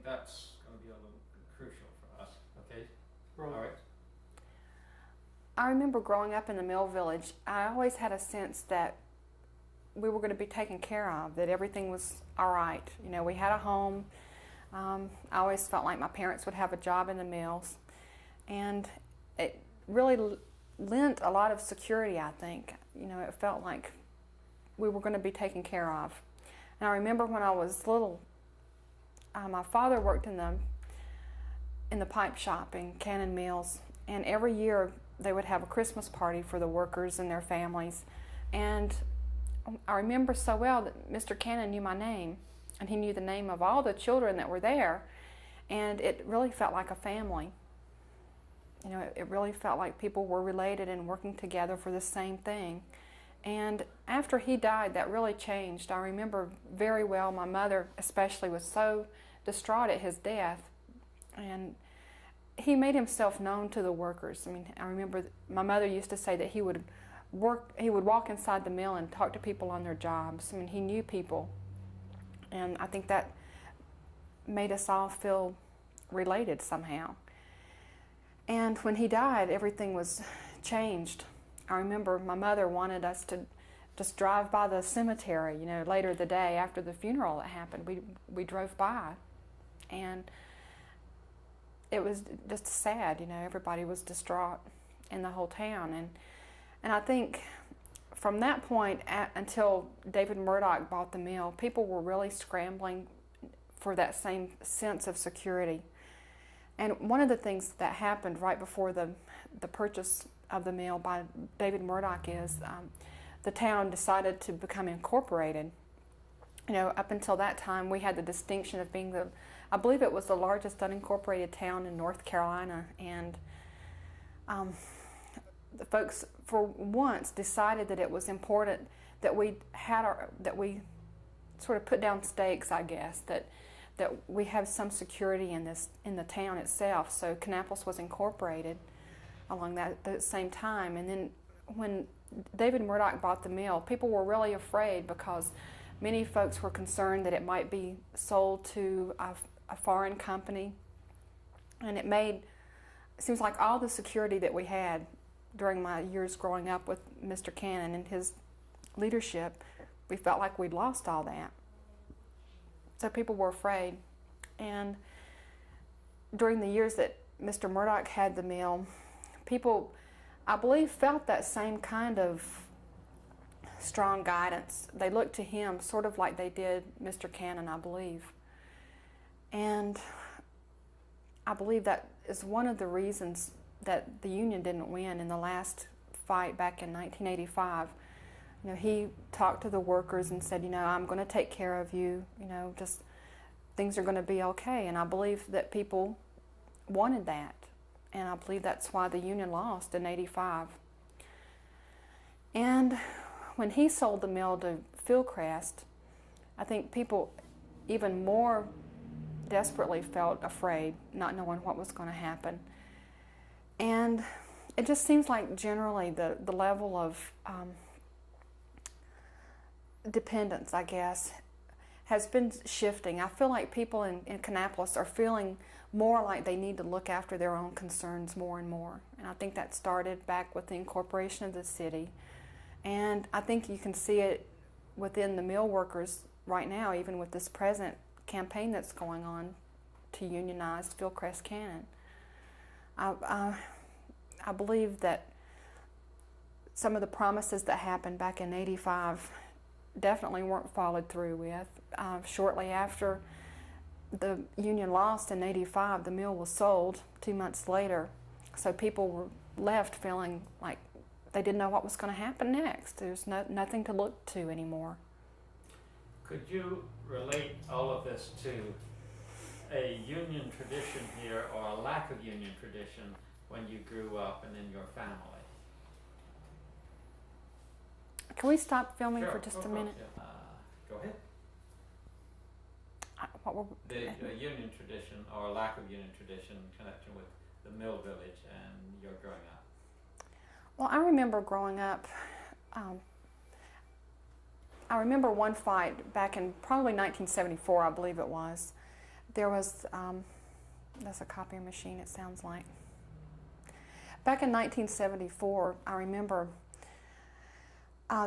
that's going to be a little crucial for us. Okay? Right. All right. I remember growing up in the mill village, I always had a sense that we were going to be taken care of, that everything was all right. You know, we had a home. I always felt like my parents would have a job in the mills. And it really lent a lot of security, I think. You know, it felt like we were going to be taken care of. And I remember when I was little, my father worked in the pipe shop in Cannon Mills, and every year they would have a Christmas party for the workers and their families. And I remember so well that Mr. Cannon knew my name, and he knew the name of all the children that were there, and it really felt like a family. You know, it really felt like people were related and working together for the same thing. And after he died, that really changed. I remember very well, my mother especially was so distraught at his death, and he made himself known to the workers. I mean, I remember my mother used to say that he would walk inside the mill and talk to people on their jobs. I mean, he knew people, and I think that made us all feel related somehow. And when he died, everything was changed. I remember my mother wanted us to just drive by the cemetery, you know, later the day after the funeral that happened. We drove by, and it was just sad, you know, everybody was distraught in the whole town. And I think from that point until David Murdoch bought the mill, people were really scrambling for that same sense of security. And one of the things that happened right before the purchase of the mill by David Murdoch is the town decided to become incorporated. You know, up until that time, we had the distinction of being I believe it was the largest unincorporated town in North Carolina, and the folks for once decided that it was important that we sort of put down stakes, I guess, that we have some security in the town itself. So Kannapolis was incorporated along that same time. And then when David Murdoch bought the mill, people were really afraid because many folks were concerned that it might be sold to a foreign company. And it seems like all the security that we had during my years growing up with Mr. Cannon and his leadership, we felt like we'd lost all that. So people were afraid. And during the years that Mr. Murdoch had the mill, people, I believe, felt that same kind of strong guidance. They looked to him sort of like they did Mr. Cannon, I believe. And I believe that is one of the reasons that the Union didn't win in the last fight back in 1985. You know, he talked to the workers and said, you know, I'm going to take care of you, you know, just things are going to be okay. And I believe that people wanted that. And I believe that's why the Union lost in 85. And when he sold the mill to Fieldcrest, I think people even more desperately felt afraid, not knowing what was going to happen. And it just seems like generally the level of dependence, I guess, has been shifting. I feel like people in Kannapolis are feeling more like they need to look after their own concerns more and more. And I think that started back with the incorporation of the city. And I think you can see it within the mill workers right now, even with this present campaign that's going on to unionize Fieldcrest Cannon. I believe that some of the promises that happened back in 85 definitely weren't followed through with. Shortly after the Union lost in 85, the mill was sold 2 months later. So people were left feeling like they didn't know what was going to happen next. There's nothing to look to anymore. Could you relate all of this to a Union tradition here or a lack of Union tradition when you grew up and in your family? Can we stop filming Sure, for just a minute? Yeah. Go ahead. What were The Union tradition or lack of Union tradition in connection with the mill village and your growing up. Well, I remember growing up, I remember one fight back in probably 1974, I believe it was, there was, that's a copier machine, it sounds like. Back in 1974, I remember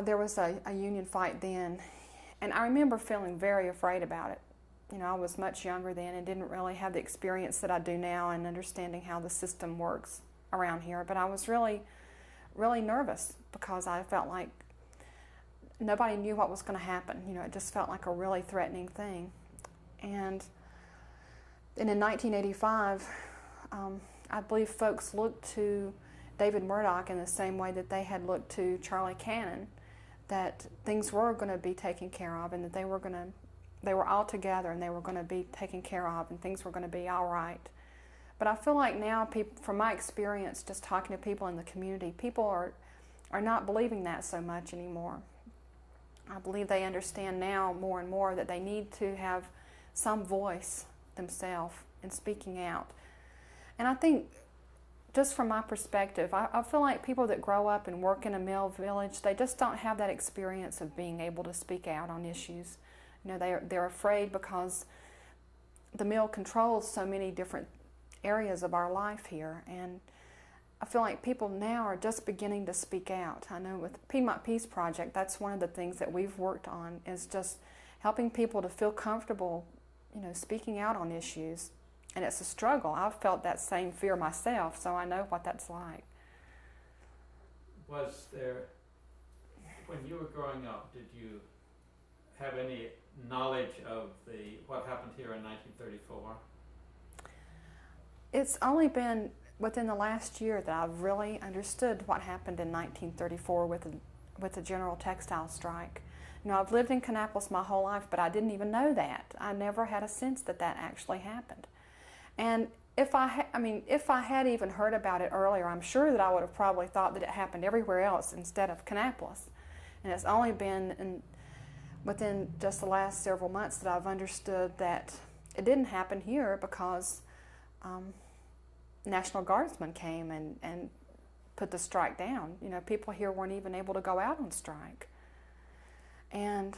there was a union fight then, and I remember feeling very afraid about it. You know, I was much younger then and didn't really have the experience that I do now in understanding how the system works around here, but I was really, really nervous because I felt like nobody knew what was going to happen. You know, it just felt like a really threatening thing. And in 1985, I believe folks looked to David Murdoch in the same way that they had looked to Charlie Cannon, that things were going to be taken care of and that they were all together and they were going to be taken care of and things were going to be all right. But I feel like now, from my experience just talking to people in the community, people are not believing that so much anymore. I believe they understand now more and more that they need to have some voice themselves in speaking out. And I think, just from my perspective, I feel like people that grow up and work in a mill village, they just don't have that experience of being able to speak out on issues. You know, they're afraid because the mill controls so many different areas of our life here. And I feel like people now are just beginning to speak out. I know with Piedmont Peace Project, that's one of the things that we've worked on, is just helping people to feel comfortable, you know, speaking out on issues. And it's a struggle. I've felt that same fear myself, so I know what that's like. Was there, when you were growing up, did you have any knowledge of what happened here in 1934? It's only been within the last year that I've really understood what happened in 1934 with the general textile strike. You know, I've lived in Kannapolis my whole life, but I didn't even know that. I never had a sense that that actually happened. And if I had even heard about it earlier, I'm sure that I would have probably thought that it happened everywhere else instead of Kannapolis. And it's only been within just the last several months that I've understood that it didn't happen here because National Guardsmen came and put the strike down. You know, people here weren't even able to go out on strike. And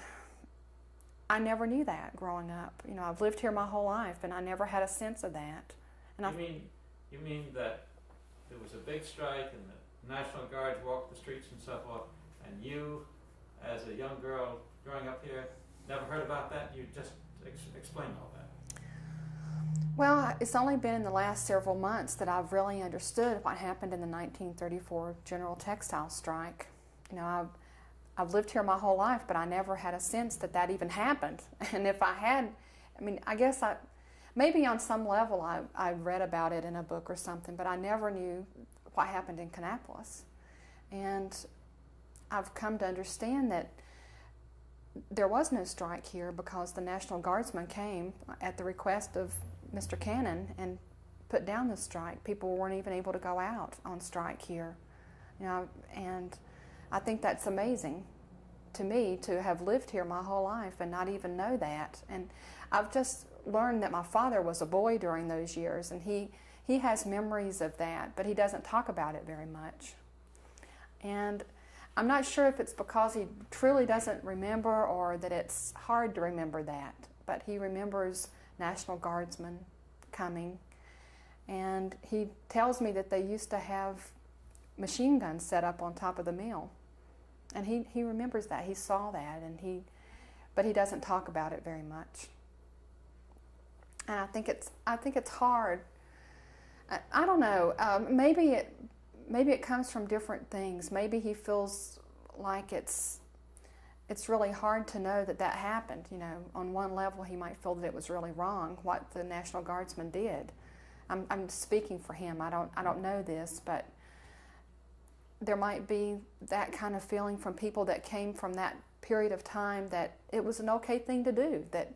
I never knew that growing up. You know, I've lived here my whole life, and I never had a sense of that. And you mean that there was a big strike, and the National Guards walked the streets and so forth, and you, as a young girl growing up here, never heard about that? You just explained all that. Well, it's only been in the last several months that I've really understood what happened in the 1934 General Textile Strike. You know, I've lived here my whole life, but I never had a sense that that even happened. And if I had, I guess maybe on some level I read about it in a book or something, but I never knew what happened in Kannapolis. And I've come to understand that there was no strike here because the National Guardsmen came at the request of Mr. Cannon and put down the strike. People weren't even able to go out on strike here. You know, and I think that's amazing to me to have lived here my whole life and not even know that. And I've just learned that my father was a boy during those years, and he has memories of that, but he doesn't talk about it very much. And I'm not sure if it's because he truly doesn't remember or that it's hard to remember that, but he remembers National Guardsmen coming, and he tells me that they used to have machine guns set up on top of the mill. And he remembers that. He saw that, but he doesn't talk about it very much. And I think it's hard. I don't know. Maybe it comes from different things. Maybe he feels like it's really hard to know that happened. You know, on one level, he might feel that it was really wrong what the National Guardsmen did. I'm speaking for him. I don't know this, but there might be that kind of feeling from people that came from that period of time that it was an okay thing to do, that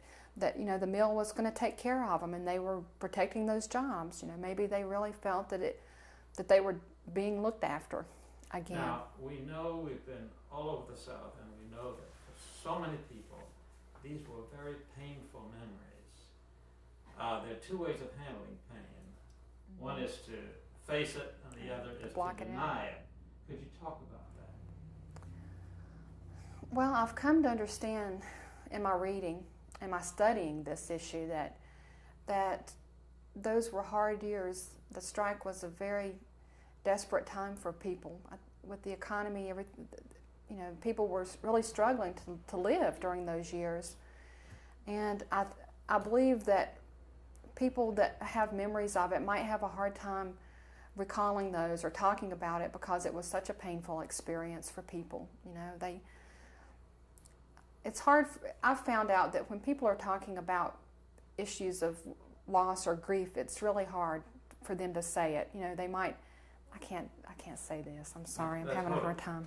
you know, the mill was going to take care of them and they were protecting those jobs. You know, maybe they really felt that they were being looked after again. Now, we know we've been all over the South, and we know that for so many people, these were very painful memories. There are two ways of handling pain. Mm-hmm. One is to face it, and the other is to deny it. Could you talk about that? Well, I've come to understand in my reading and my studying this issue that that those were hard years. The strike was a very desperate time for people. With the economy, people were really struggling to live during those years. And I believe that people that have memories of it might have a hard time recalling those or talking about it because it was such a painful experience for people. It's hard. I've found out that when people are talking about issues of loss or grief, it's really hard for them to say it. They might, I can't say this. I'm sorry. I'm having a hard time.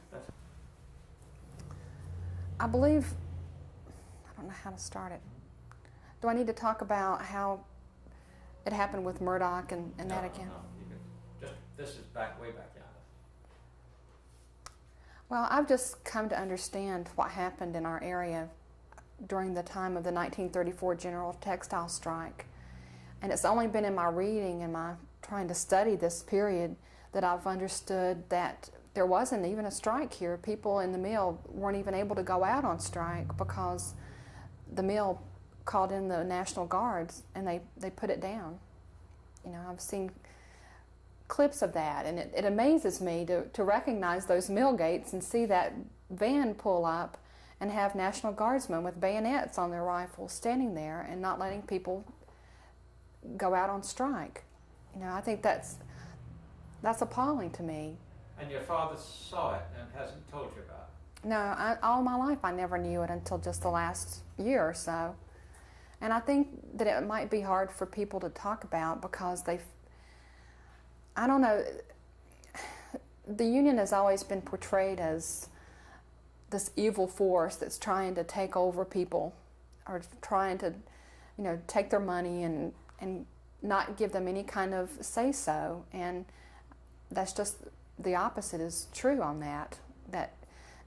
I believe, I don't know how to start it. Do I need to talk about how it happened with Murdoch and that again? No, this is way back yonder. Well, I've just come to understand what happened in our area during the time of the 1934 General Textile Strike. And it's only been in my reading and my trying to study this period that I've understood that there wasn't even a strike here. People in the mill weren't even able to go out on strike because the mill called in the National Guards and they put it down. I've seen clips of that, and it amazes me to recognize those mill gates and see that van pull up and have National Guardsmen with bayonets on their rifles standing there and not letting people go out on strike. I think that's appalling to me. And your father saw it and hasn't told you about it? No, all my life I never knew it until just the last year or so. And I think that it might be hard for people to talk about because I don't know, the union has always been portrayed as this evil force that's trying to take over people or trying to, take their money and not give them any kind of say-so. And that's just the opposite is true on that. That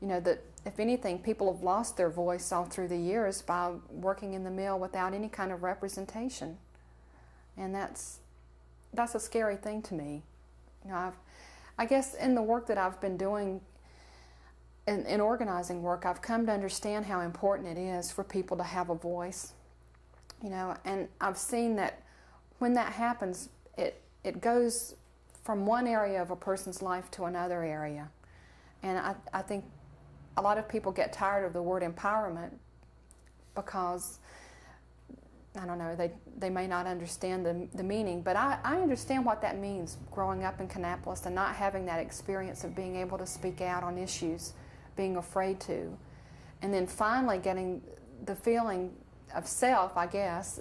if anything, people have lost their voice all through the years by working in the mill without any kind of representation. And that's a scary thing to me. I guess in the work that I've been doing in organizing work, I've come to understand how important it is for people to have a voice. And I've seen that when that happens, it goes from one area of a person's life to another area. And I think a lot of people get tired of the word empowerment because, I don't know, they may not understand the meaning, but I understand what that means growing up in Kannapolis and not having that experience of being able to speak out on issues, being afraid to, and then finally getting the feeling of self, I guess,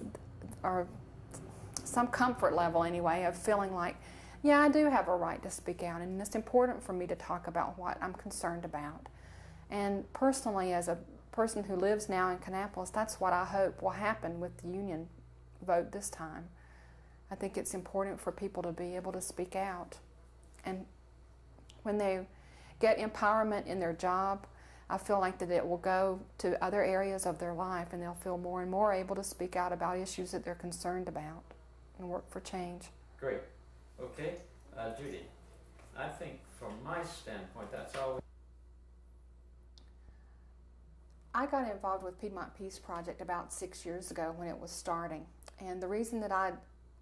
or some comfort level anyway, of feeling like, yeah, I do have a right to speak out, and it's important for me to talk about what I'm concerned about. And personally, as a person who lives now in Kannapolis, that's what I hope will happen with the union vote this time. I think it's important for people to be able to speak out. And when they get empowerment in their job, I feel like that it will go to other areas of their life and they'll feel more and more able to speak out about issues that they're concerned about and work for change. Great. Okay. Judy, I think from my standpoint, that's all. I got involved with Piedmont Peace Project about 6 years ago when it was starting. And the reason that I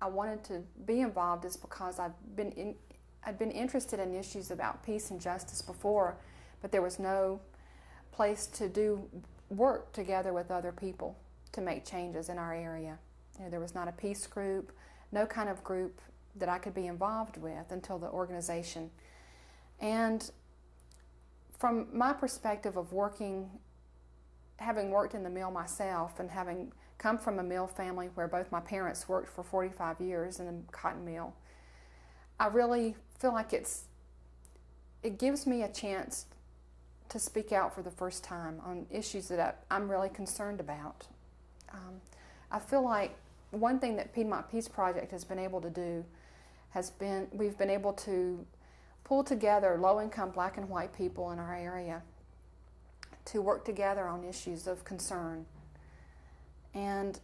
wanted to be involved is because I'd been interested in issues about peace and justice before, but there was no place to do work together with other people to make changes in our area. There was not a peace group, no kind of group that I could be involved with until the organization. And from my perspective of having worked in the mill myself and having come from a mill family where both my parents worked for 45 years in a cotton mill, I really feel like it gives me a chance to speak out for the first time on issues that I'm really concerned about. I feel like one thing that Piedmont Peace Project has been able to do we've been able to pull together low-income black and white people in our area to work together on issues of concern. And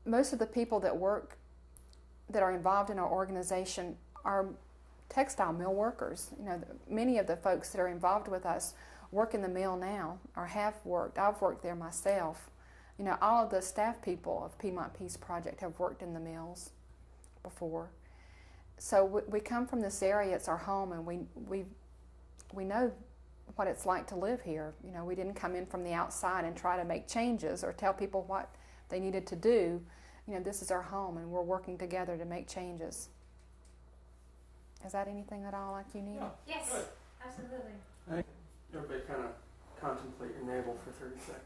most of the people that are involved in our organization are textile mill workers. Many of the folks that are involved with us work in the mill now or have worked. I've worked there myself You know, all of the staff people of Piedmont Peace Project have worked in the mills before. So we come from this area, it's our home, and we know what it's like to live here. You know, we didn't come in from the outside and try to make changes or tell people what they needed to do. You know, this is our home, and we're working together to make changes. Is that anything at all like you need? Yeah. Yes, Good. absolutely. Everybody kind of contemplate your navel for 30 seconds.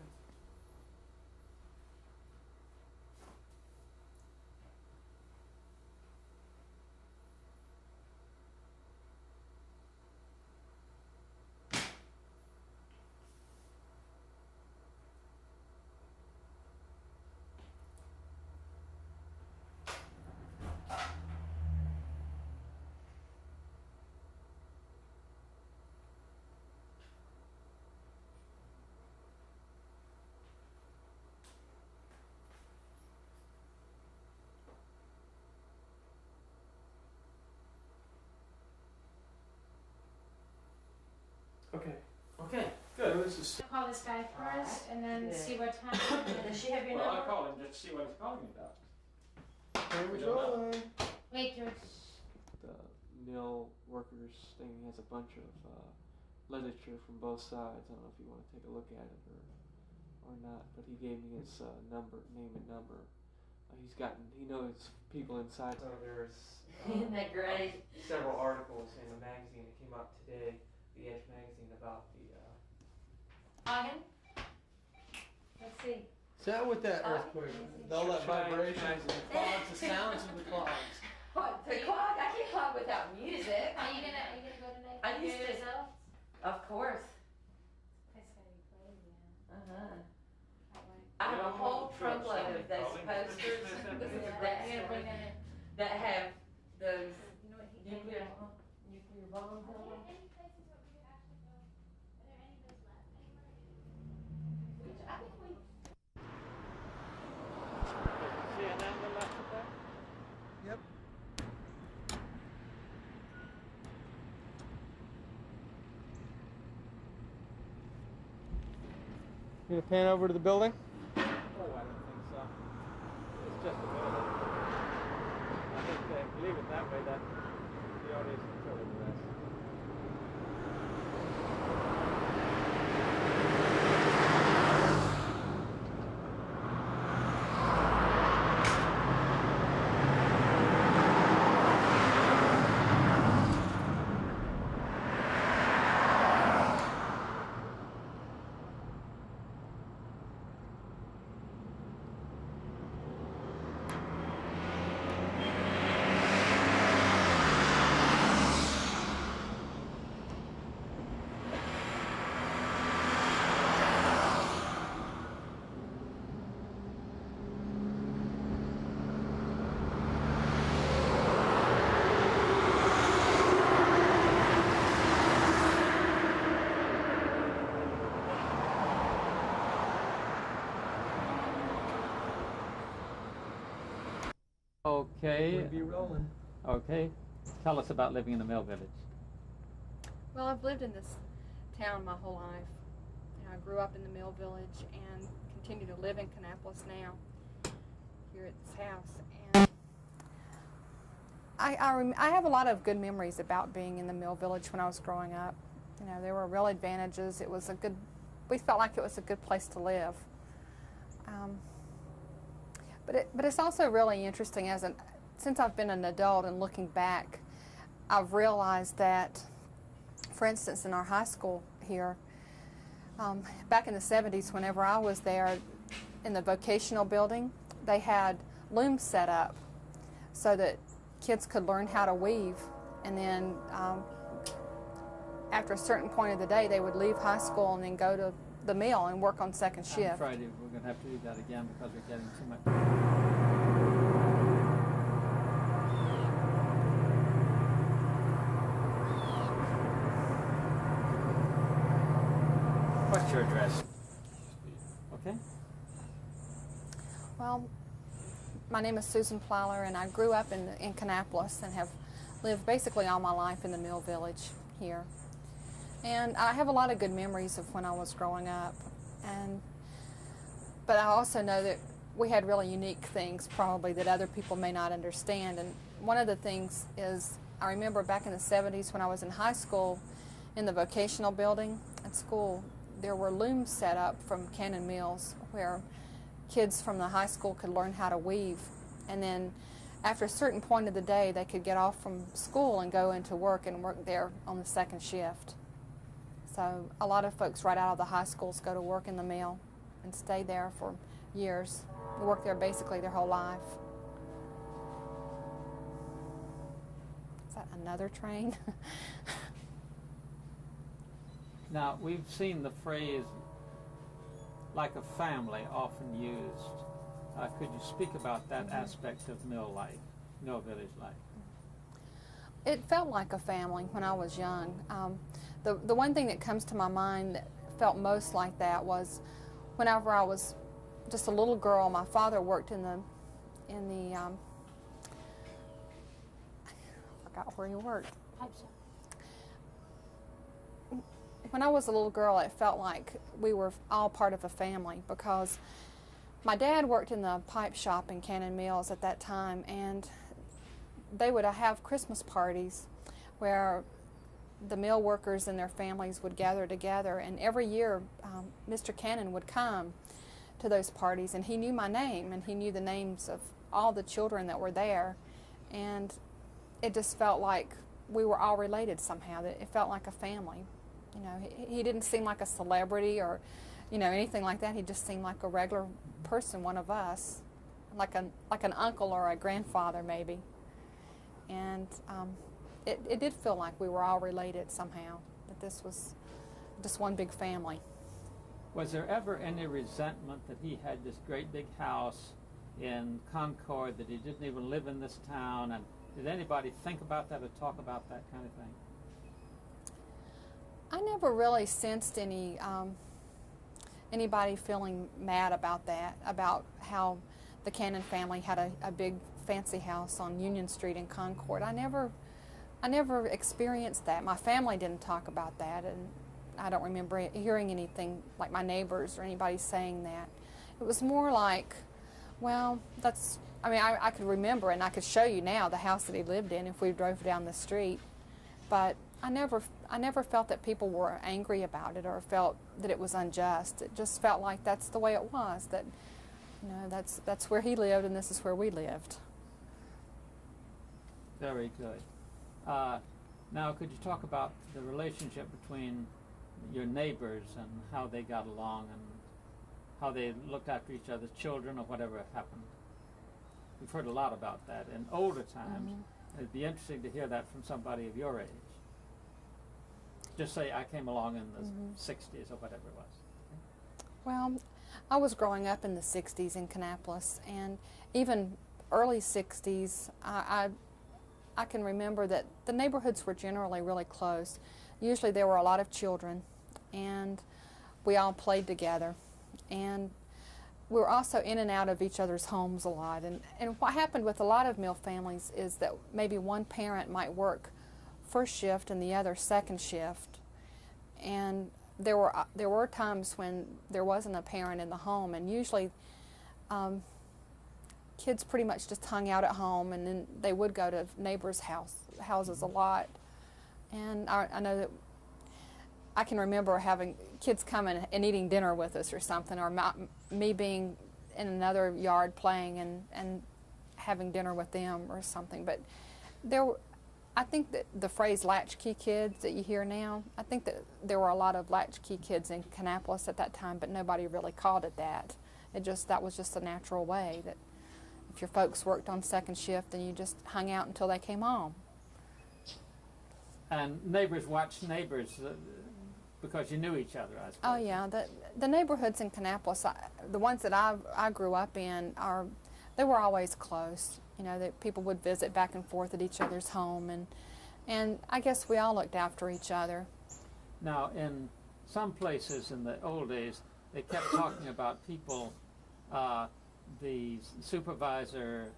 Okay. Okay, good. So this is I'll call this guy first and then see what time. Does she have your Well, I'll number? call him just to see what he's calling me about. Cameras We don't know. rolling. Wait, George. The mill workers thing has a bunch of literature from both sides. I don't know if you want to take a look at it or not, but he gave me his name and number. He knows people inside. So there's Isn't that great? several articles in a magazine that came out today, the Edge magazine, about the. Hagen? Let's see. Is that what that Oh. earthquake? All that vibrations and the clogs, the sounds of the clogs. What, the clock? I can't clock without music. Are you gonna go tonight? I used to- yourself? Of course. That's gonna be crazy, Uh-huh. Can't wait. I have a Yeah, whole I'm truckload of those calling. posters Yeah, I'm gonna bring that in. that have those You know what he nuclear nuclear bombs on them? Yep. You gonna pan over to the building? Oh, I don't think so. It's just a building. I think if you leave it that way, that the audience can fill in the rest. Okay. We'll be rolling. Okay. Tell us about living in the mill village. Well, I've lived in this town my whole life. You know, I grew up in the mill village and continue to live in Kannapolis now, here at this house. And I have a lot of good memories about being in the mill village when I was growing up. You know, there were real advantages. It was we felt like it was a good place to live. But it's also really interesting since I've been an adult and looking back, I've realized that, for instance, in our high school here, back in the 70s, whenever I was there in the vocational building, they had looms set up so that kids could learn how to weave, and then after a certain point of the day, they would leave high school and then go to the mill and work on second shift. I'm afraid we're going to have to do that again because we're getting too much. What's your address? Okay. Well, my name is Susan Plyler, and I grew up in Kannapolis and have lived basically all my life in the mill village here. And I have a lot of good memories of when I was growing up. And but I also know that we had really unique things probably that other people may not understand. And one of the things is, I remember back in the 70s when I was in high school, in the vocational building at school, there were looms set up from Cannon Mills where kids from the high school could learn how to weave. And then after a certain point of the day, they could get off from school and go into work and work there on the second shift. So a lot of folks right out of the high schools go to work in the mill and stay there for years. They work there basically their whole life. Is that another train? Now, we've seen the phrase like a family often used. Could you speak about that aspect of mill life, mill village life? It felt like a family when I was young. The one thing that comes to my mind that felt most like that was whenever I was just a little girl. My father worked in the I forgot where he worked. Pipe shop. When I was a little girl, it felt like we were all part of a family because my dad worked in the pipe shop in Cannon Mills at that time, and they would have Christmas parties where the mill workers and their families would gather together, and every year Mr. Cannon would come to those parties, and he knew my name, and he knew the names of all the children that were there, and it just felt like we were all related somehow. That it felt like a family. You know, he didn't seem like a celebrity or, you know, anything like that. He just seemed like a regular person, one of us, like an uncle or a grandfather maybe. And it did feel like we were all related somehow. That this was just one big family. Was there ever any resentment that he had this great big house in Concord, that he didn't even live in this town? And did anybody think about that or talk about that kind of thing? I never really sensed anybody feeling mad about that, about how the Cannon family had a big fancy house on Union Street in Concord. I never experienced that. My family didn't talk about that, and I don't remember hearing anything like my neighbors or anybody saying that. It was more like, well, I could remember and I could show you now the house that he lived in if we drove down the street, but I never felt that people were angry about it or felt that it was unjust. It just felt like that's the way it was, that, you know, that's where he lived and this is where we lived. Very good. Now, could you talk about the relationship between your neighbors and how they got along and how they looked after each other's children or whatever happened? We've heard a lot about that in older times. Mm-hmm. It'd be interesting to hear that from somebody of your age. Just say I came along in the 60s or whatever it was. Well, I was growing up in the 60s in Kannapolis, and even early 60s, I can remember that the neighborhoods were generally really close. Usually there were a lot of children, and we all played together. And we were also in and out of each other's homes a lot. And what happened with a lot of mill families is that maybe one parent might work first shift and the other second shift. And there were times when there wasn't a parent in the home, and usually kids pretty much just hung out at home, and then they would go to neighbors' houses a lot. And I know that I can remember having kids come and eating dinner with us or something, or me being in another yard playing and having dinner with them or something. But I think that the phrase latchkey kids that you hear now, I think that there were a lot of latchkey kids in Kannapolis at that time, but nobody really called it that. That was just a natural way, that if your folks worked on second shift, then you just hung out until they came home. And neighbors watched neighbors because you knew each other, I suppose. Oh yeah, the neighborhoods in Kannapolis, the ones that I grew up in, they were always close. You know, that people would visit back and forth at each other's home, and I guess we all looked after each other. Now, in some places in the old days, they kept talking about people, the supervisor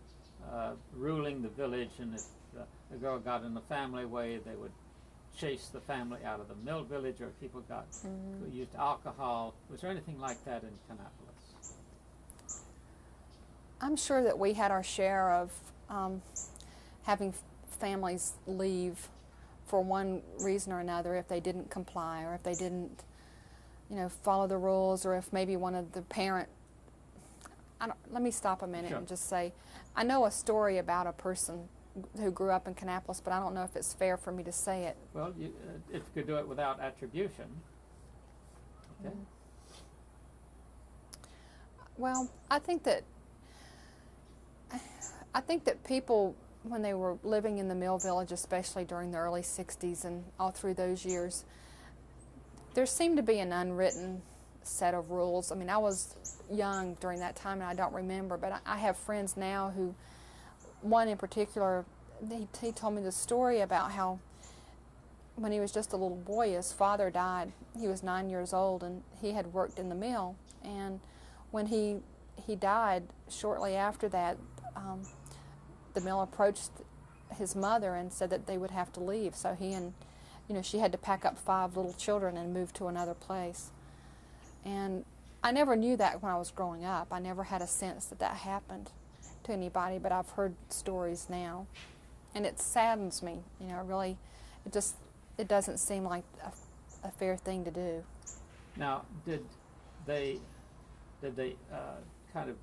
ruling the village, and if a girl got in a family way, they would chase the family out of the mill village, or people got used alcohol. Was there anything like that in Kannapolis? I'm sure that we had our share of having families leave for one reason or another if they didn't comply or if they didn't, follow the rules, or if maybe one of the parent. Let me stop a minute and just say, I know a story about a person who grew up in Kannapolis, but I don't know if it's fair for me to say it. Well, if you could do it without attribution. Okay. Well, I think that people, when they were living in the Mill Village, especially during the early 60s and all through those years, there seemed to be an unwritten set of rules. I mean, I was young during that time and I don't remember, but I have friends now who, one in particular, he told me the story about how when he was just a little boy, his father died. He was 9 years old and he had worked in the mill, and when he died, shortly after that, the mill approached his mother and said that they would have to leave. So she had to pack up 5 little children and move to another place. And I never knew that when I was growing up. I never had a sense that happened to anybody, but I've heard stories now. And it saddens me, really, it doesn't seem like a fair thing to do. Now, did they kind of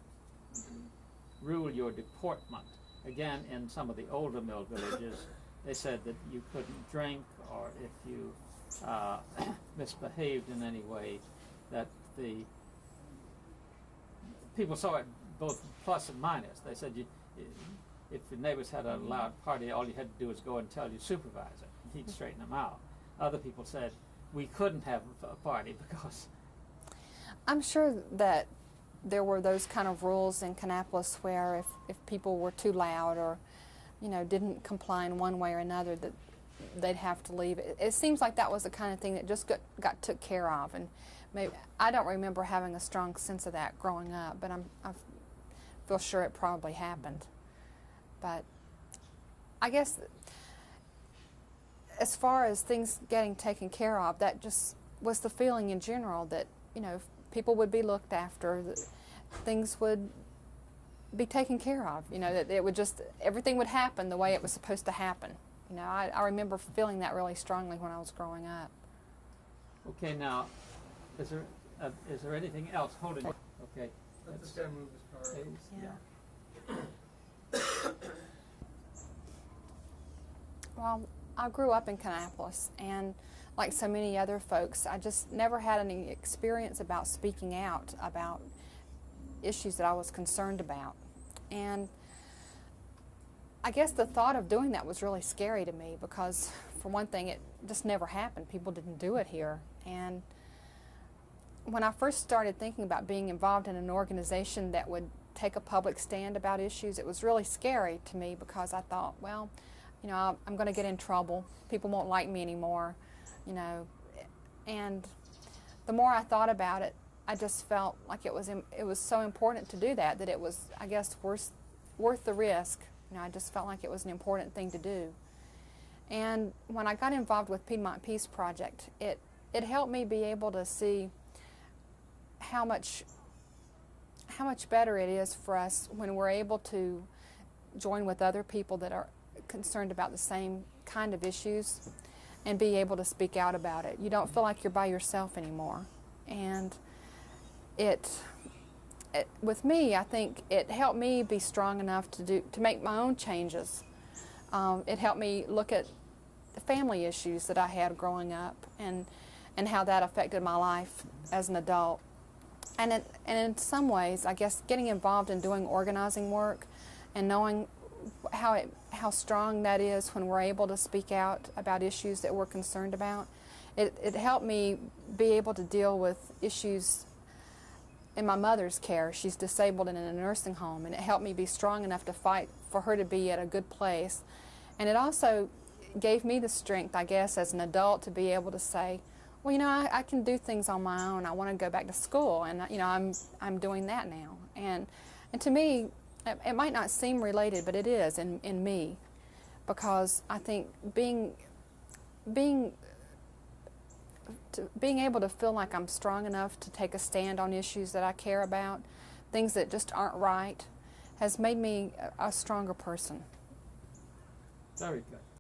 rule your deportment? Again, in some of the older mill villages, they said that you couldn't drink, or if you misbehaved in any way, that the people saw it both plus and minus. They said if the neighbors had a loud party, all you had to do was go and tell your supervisor, and he'd straighten them out. Other people said we couldn't have a party because... I'm sure that there were those kind of rules in Kannapolis where if people were too loud or, didn't comply in one way or another, that they'd have to leave. It seems like that was the kind of thing that just got took care of, and maybe I don't remember having a strong sense of that growing up, but I feel sure it probably happened. But I guess as far as things getting taken care of, that just was the feeling in general, that people would be looked after, that things would be taken care of, that it would just, everything would happen the way it was supposed to happen. I remember feeling that really strongly when I was growing up. Okay, now, is there anything else holding? Okay. Let this guy move his car. Yeah. Well, I grew up in Kannapolis, and like so many other folks, I just never had any experience about speaking out about issues that I was concerned about. And I guess the thought of doing that was really scary to me because, for one thing, it just never happened. People didn't do it here. And when I first started thinking about being involved in an organization that would take a public stand about issues, it was really scary to me because I thought, well, I'm going to get in trouble. People won't like me anymore, And the more I thought about it, I just felt like it was so important to do that it was, I guess, worth the risk. I just felt like it was an important thing to do. And when I got involved with Piedmont Peace Project, it helped me be able to see how much better it is for us when we're able to join with other people that are concerned about the same kind of issues and be able to speak out about it. You don't feel like you're by yourself anymore. And with me, I think it helped me be strong enough to make my own changes. It helped me look at the family issues that I had growing up and how that affected my life as an adult. And in some ways, I guess, getting involved in doing organizing work and knowing how strong that is when we're able to speak out about issues that we're concerned about, it helped me be able to deal with issues in my mother's care. She's disabled and in a nursing home, and it helped me be strong enough to fight for her to be at a good place. And it also gave me the strength, I guess, as an adult to be able to say, well, I can do things on my own. I want to go back to school, and I'm doing that now. And to me, it might not seem related, but it is in me, because I think being able to feel like I'm strong enough to take a stand on issues that I care about, things that just aren't right, has made me a stronger person. Very good.